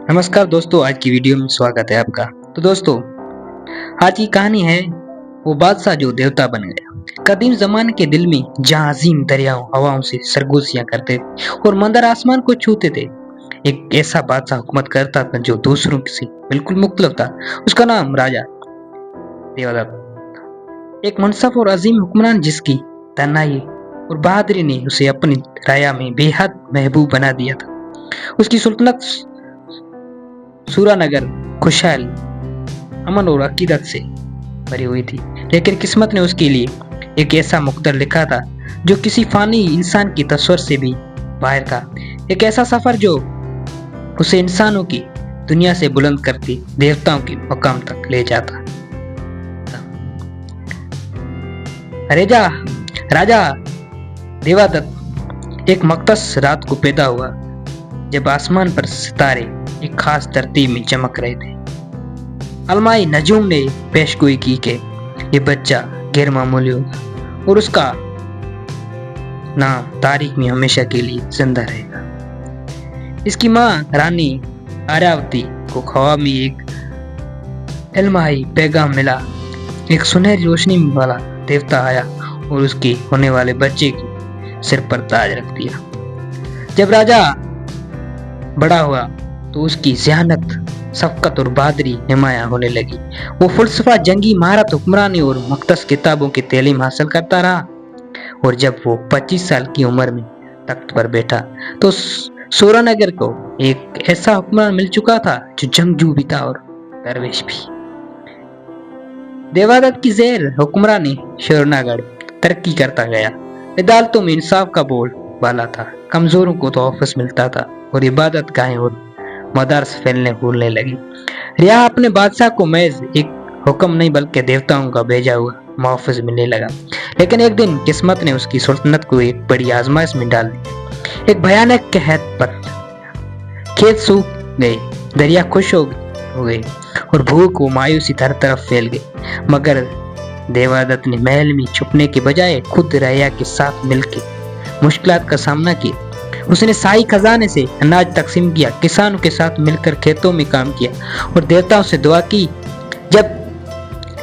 नमस्कार दोस्तों, आज की वीडियो में स्वागत है आपका। तो दोस्तों, आज की कहानी है वो बादशाह जो देवता बन गया। कदीम जमाने के दिल में जहाँ अजीम दरियाओं हवाओं से सरगोशियां करते थे और मंदर आसमान को छूते थे, एक ऐसा बादशाह हुकूमत करता था जो दूसरों से बिल्कुल मुख्तलिफ था। उसका नाम राजा देवदत्त, एक मुनसफ और अजीम हुक्मरान जिसकी तन्हाई और बहादुरी ने उसे अपनी राया में बेहद महबूब बना दिया था। उसकी सुल्तनत सूरानगर खुशहाल, अमन और अकीदत से भरी हुई थी, लेकिन किस्मत ने उसके लिए एक ऐसा मुकद्दर लिखा था जो किसी फानी इंसान की तस्वीर से भी बाहर था। एक ऐसा सफर जो उसे इंसानों की दुनिया से बुलंद करती देवताओं के मकाम तक ले जाता। राजा देवदत्त एक मकदस रात को पैदा हुआ, जब आसमान पर सितारे एक खास तरतीब में चमक रहे थे। अलमाई नजूम ने पेशगोई की कि ये बच्चा गैर मामूली होगा और उसका नाम तारीख में हमेशा के लिए जिंदा रहेगा। इसकी माँ रानी आर्यावती को ख्वाब में एक अलमाई पैगाम मिला। एक सुनहरी रोशनी वाला देवता आया और उसके होने वाले बच्चे के सिर पर ताज रख दिया। जब राजा बड़ा हुआ तो उसकी ज़हानत, शफ़क़त और बहादुरी नुमायां होने लगी। वो फ़लसफ़ा, जंगी महारत, हुक्मरानी और मुक़द्दस किताबों की तालीम हासिल करता रहा, और जब वो 25 साल की उम्र में तख्त पर बैठा तो सूरानगर को एक ऐसा हुक्मरान मिल चुका था जो जंगजू भी था और दरवेश भी। देवदत्त की ज़ेर हुक्मरानी सूरानगर तरक्की करता गया। अदालतों में इंसाफ का बोल बाला था, कमजोरों को तो ऑफिस मिलता था और इबादत गाहें और मदारस फैलने फूलने लगी। रिया अपने बादशाह को महज एक हुक्म नहीं बल्कि देवताओं का भेजा हुआ मुआफ़िज़ मिलने लगा। लेकिन एक दिन किस्मत ने उसकी सुल्तनत को एक बड़ी आजमाइश में डाल दी। एक भयानक कहत पर खेत सूख गए, दरिया खुश हो गए और भूख व मायूसी हर तरफ फैल गई। मगर देवदत्त ने महल में छुपने के बजाय खुद रैया के साथ मिलकर मुश्किलात का सामना किया। उसने शाही खजाने से अनाज तकसीम किया, किसानों के साथ मिलकर खेतों में काम किया और देवताओं से दुआ की। जब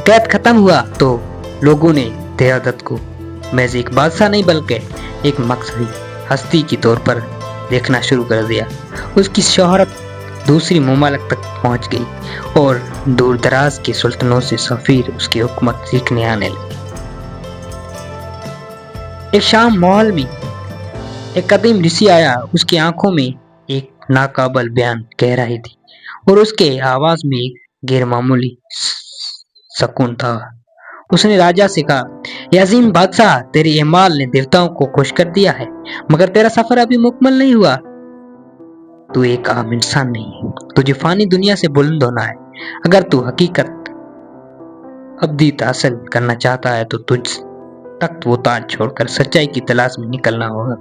कैद खत्म हुआ तो लोगों ने देवदत्त को महज एक बादशाह नहीं बल्कि एक मकसदी हस्ती के तौर पर देखना शुरू कर दिया। उसकी शोहरत दूसरी ममालिक तक पहुंच गई और दूर दराज के सुल्तानों से सफीर उसकी हुकूमत सीखने आने लगे। एक शाम महल में एक कदीम ऋषि आया। उसकी आंखों में एक नाकाबिल बयान गहराई थी और उसके आवाज में एक गैर मामूली सुकून था। उसने राजा से कहा, ये अजीम बादशाह, तेरे एमाल ने देवताओं को खुश कर दिया है, मगर तेरा सफर अभी मुकम्मल नहीं हुआ। तू एक आम इंसान नहीं है, तुझे फानी दुनिया से बुलंद होना है। अगर तू हकीकत अब्दीत हासिल करना चाहता है तो तुझ तख्त वो ताज छोड़कर सच्चाई की तलाश में निकलना होगा।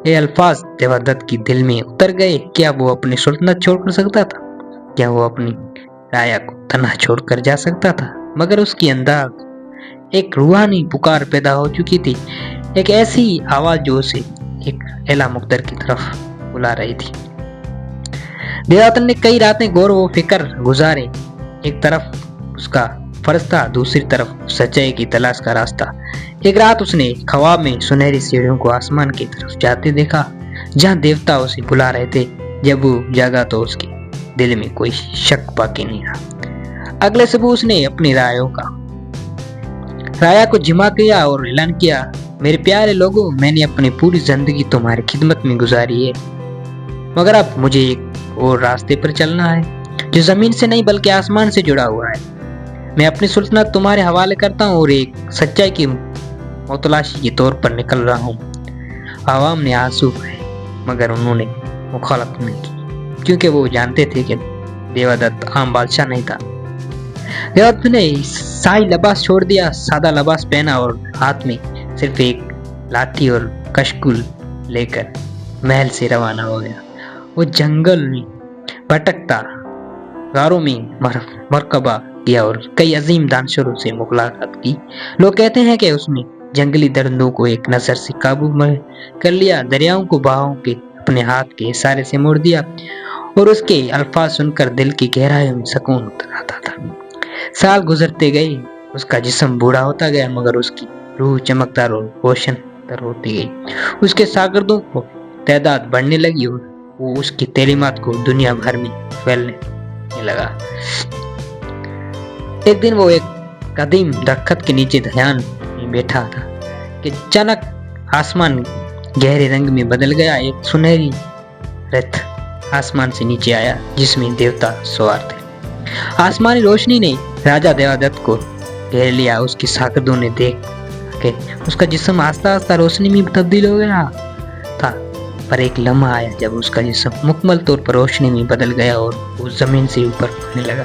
ये अल्फाज देवदत्त की दिल में उतर गए। क्या वो अपनी सुल्तनत छोड़कर सकता था? क्या वो अपनी राया को तन्हा छोड़कर जा सकता था? मगर उसकी अंदाज एक रूहानी पुकार पैदा हो चुकी थी, एक ऐसी आवाज जो उसे एक एला मुकद्दर की तरफ बुला रही थी। देवदत्त ने कई रातें गौर व फिक्र गुजारे। एक तरफ उसका फर्ज था, दूसरी तरफ सच्चाई की तलाश का रास्ता। एक रात उसने ख्वाब में सुनहरी सीढ़ियों को आसमान की तरफ जाते देखा, जहां देवता उसे बुला रहे थे। जब वो जागा तो उसके दिल में कोई शक बाकी नहीं रहा। अगले सुबह उसने अपनी राया को जिमा किया और ऐलान किया, मेरे प्यारे लोगों, मैंने अपनी पूरी जिंदगी तुम्हारी खिदमत में गुजारी है, मगर अब मुझे एक और रास्ते पर चलना है जो जमीन से नहीं बल्कि आसमान से जुड़ा हुआ है। मैं अपनी सुल्तनत तुम्हारे हवाले करता हूँ और एक सच्चाई की मुतलाशी के तौर पर निकल रहा हूँ। आवाम ने आंसू बहाए, मगर उन्होंने मुखालफत नहीं की, क्योंकि वो जानते थे कि देवदत्त आम बादशाह नहीं था। देवदत्त ने शाही लिबास छोड़ दिया, सादा लिबास पहना और हाथ में सिर्फ एक लाठी और कशकुल लेकर महल से रवाना हो गया। वो जंगल में भटकता, गारों में मरकबा किया और कई अजीम दानशूरों से मुलाकात की। लोग कहते हैं कि उसने जंगली दरिंदों को एक नजर से काबू में कर लिया, दरियाओं को बहावों के अपने हाथ के इशारे से मोड़ दिया اور اس کے الفاظ سن کر دل کی گہرائیوں میں سکون اتر آتا تھا۔ سال گزرتے گئے، اس کا جسم بوڑھا ہوتا گیا مگر اس کی روح چمکدار اور روشن تر ہوتی گئی۔ اس کے شاگردوں کو تعداد بڑھنے لگی اور وہ اس کی تعلیمات کو دنیا بھر میں پھیلنے لگا۔ ایک دن وہ ایک قدیم درخت کے نیچے دھیان میں بیٹھا تھا کہ اچانک آسمان گہرے رنگ میں بدل گیا۔ ایک سنہری رتھ آسمان سے نیچے آیا جس میں دیوتا سوار تھے۔ آسمانی روشنی نے راجا دیودت کو گھیر لیا۔ اس کے شاگردوں نے دیکھ کہ اس کا جسم آہستہ آہستہ روشنی میں تبدیل ہو گیا تھا، پر ایک لمحہ آیا جب اس کا جسم مکمل طور پر روشنی میں بدل گیا اور وہ زمین سے اوپر اٹھنے لگا۔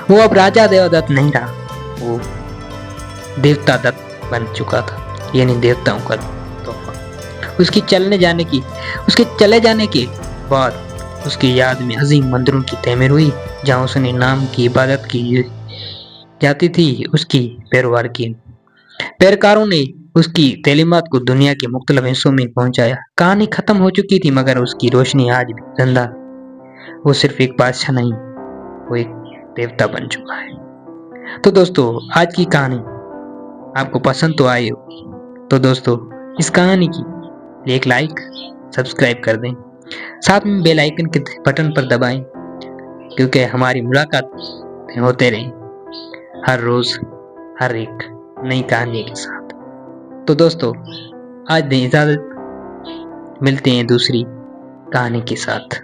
وہ اب راجا دیودت نہیں رہا، وہ دیوتا دت بن چکا تھا، یعنی دیوتاؤں کا تحفہ۔ اس کے چلے جانے کے بعد اس کی یاد میں عظیم مندروں کی تعمیر ہوئی جہاں اس نے نام کی عبادت کی جاتی تھی۔ اس کی پیروکاروں نے اس کی تعلیمات کو دنیا کے مختلف حصوں میں پہنچایا۔ کہانی ختم ہو چکی تھی مگر اس کی روشنی آج بھی زندہ۔ وہ صرف ایک بادشاہ نہیں، وہ ایک دیوتا بن چکا ہے۔ تو دوستو، آج کی کہانی آپ کو پسند تو آئی ہوگی، تو دوستو اس کہانی کی ایک لائک، سبسکرائب کر دیں، ساتھ میں بیل آئیکن کے بٹن پر دبائیں کیونکہ ہماری ملاقات ہوتے رہیں ہر روز ہر ایک نئی کہانی کے ساتھ۔ تو دوستو آج دیں اجازت، ملتے ہیں دوسری کہانی کے ساتھ۔